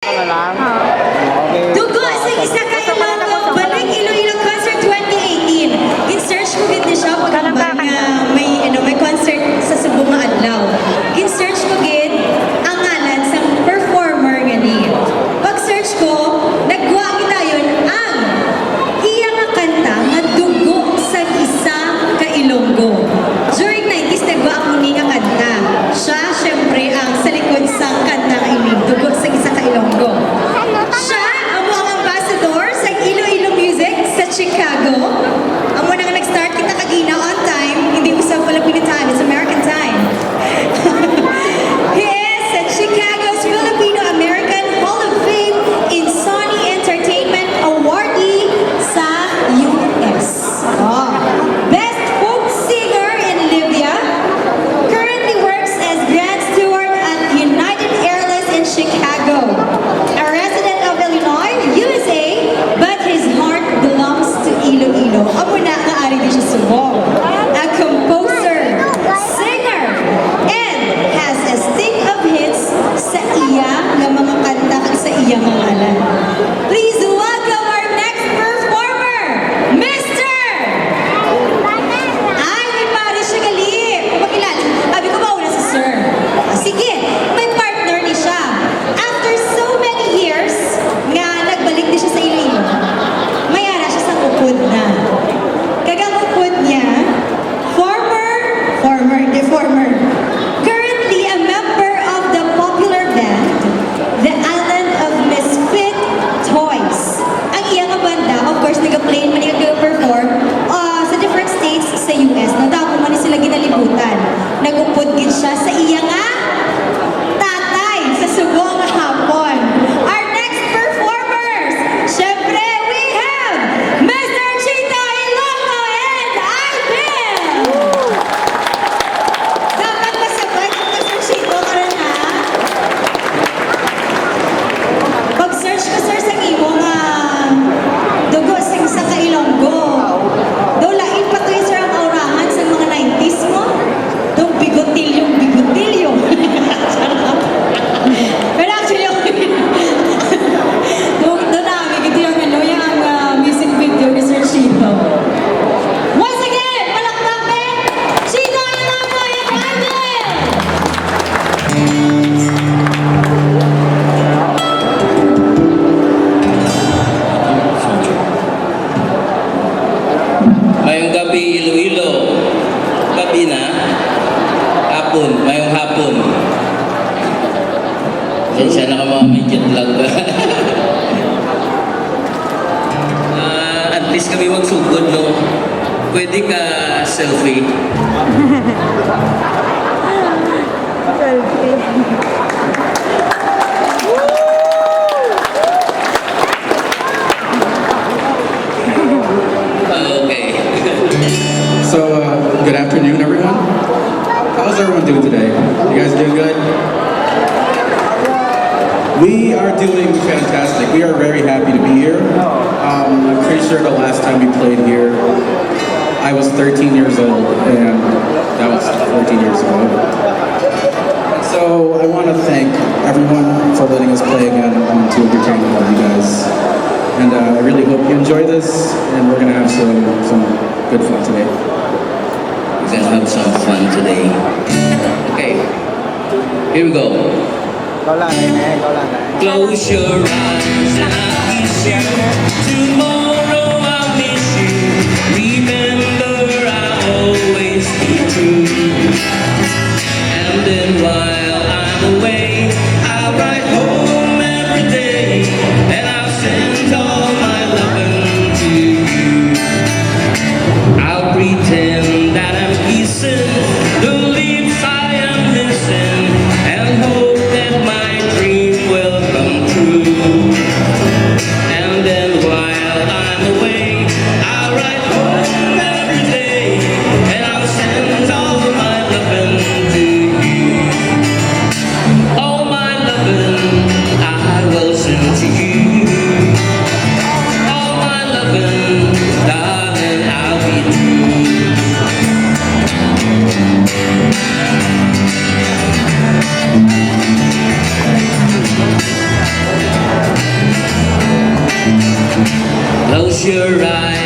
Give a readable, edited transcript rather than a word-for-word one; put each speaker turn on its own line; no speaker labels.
lang. Okay.
Dugo sa isa ka Ilonggo, Balik Iloilo Concert 2018. Gin-search ko gid ni siya pag may concert sa Cebu nga adlaw. Gin-search ko gid ang ngalan sa performer gani. Pag-search ko, nagwa kita yun ang iya nga kanta nga Dugo sa isa ka Ilonggo. During 90s nagwa ako ni nga kanta. Siya syempre ang sa likod sa kanta nga ini Dugo sa isa ka Ilonggo. Siya ang mga ambassador sa Iloilo Music sa Chicago. Ang muna nga nag-start kita kagina on time, hindi usap Filipino time, it's American time. He is sa Chicago's Filipino-American Hall of Fame in Sony Entertainment awardee sa US. Oh. Best folk singer in Libya. Currently works as Grand Steward at United Airlines in Chicago. A resident of Illinois, USA, but his heart belongs to Iloilo. Amo na kaari di siya subong. A composer, singer, and has a string of hits sa iya nga mga kanta kag sa iya mga ngalan. Please welcome our next performer, Mr. Ay, may pare siya gali. Pakilala. Abi ko ba una si Sir? Sige, may partner ni siya. After so many years, nga nagbalik din siya sa Iloilo. Mayara siya sa upod na. Kagang upod niya, former. Currently a member of the popular band, The Island of Misfit Toys. Ang iyang banda, of course, nag-play man nag-perform sa different states sa US. Nadako man sila ginalibutan. Nag-upod gid siya sa iya nga tatay sa Subo nga hapon. Our next performers, syempre, we have Mr. Chito Ilonggo and Ivan! Dapat masabay ang Mr. Chito karon ha. Pag-search ko sir sa imo nga dugo sing sa Ilonggo. Daw lain pa to sir ang aurahan sa mga 90s mo. Daw bigotilyo. Pero actually, doon namin, ito yung music video ni Sir Chito. Once again, palakpakin, Chito Ilonggo and Ivan!
Mayong gabi, Iloilo. Gabi na. Hapon. Mayong hapon. Sensya na ka mga may jet lag. At least kami magsugod, no? Pwede ka selfie. Okay.
So, good afternoon, everyone. How's everyone doing today? You guys doing good? We are doing fantastic. We are very happy to be here. I'm pretty sure the last time we played here, I was 13 years old, and that was 14 years ago. And so, I want to thank everyone for letting us play again and to entertain all of you guys. And I really hope you enjoy this, and we're going to have some good fun today.
We're gonna have some fun today. Okay. Here we go.
Ikaw lang eh.
Close your eyes and I'll kiss you. Tomorrow I'll miss you. Remember I'll always be true. And then while I'm away, I'll write home every day. And I'll send all my loving to you. I'll pretend that I'm kissing the lips I am missing. And hope that my dream will come true. And then while your eyes.